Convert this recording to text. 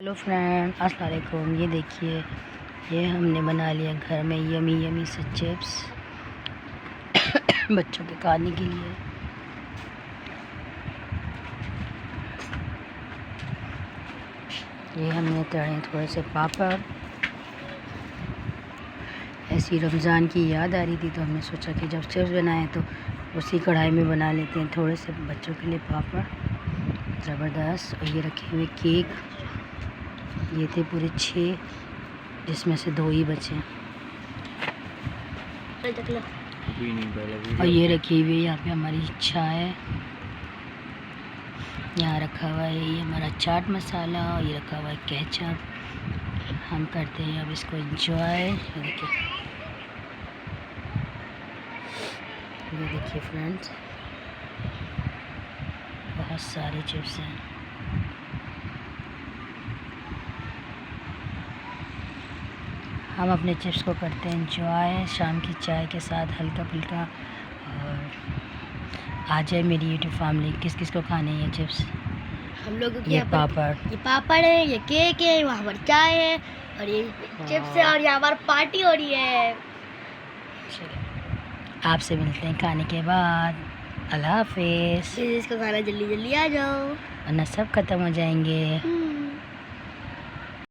Hello friend, अस्सलाम वालेकुम। ये देखिए, ये हमने बना लिया घर में यमी यमी से चिप्स बच्चों के खाने के लिए। ये हमने तड़े थोड़े से पापड़। ऐसी रमज़ान की याद आ रही थी तो हमने सोचा कि जब चिप्स बनाए तो उसी कढ़ाई में बना लेते हैं। थोड़े से बच्चों के लिए पापड़ ज़बरदस्त। और ये रखे हुए केक, ये थे पूरे 6, जिसमें से 2 ही बचे। और ये रखी हुई यहाँ पे हमारी चाय, यहाँ रखा हुआ है ये हमारा चाट मसाला, और ये रखा हुआ है केचप। हम करते हैं अब इसको एंजॉय। ये देखिए फ्रेंड्स, बहुत सारे चिप्स हैं। हम अपने चिप्स को करते हैं एंजॉय शाम की चाय के साथ, हल्का फुल्का। और आ जाए मेरी यूट्यूब फैमिली, किस किस को खाने हैं ये चिप्स। हम लोगों की ये पापड़, है, ये केक है, वहाँ पर चाय है, और ये चिप्स है, और यहाँ पर पार्टी हो रही है। आपसे मिलते हैं खाने के बाद। अल्लाह हाफिज़। इसको खाना जल्दी जल्दी आ जाओ, वरना सब ख़त्म हो जाएंगे।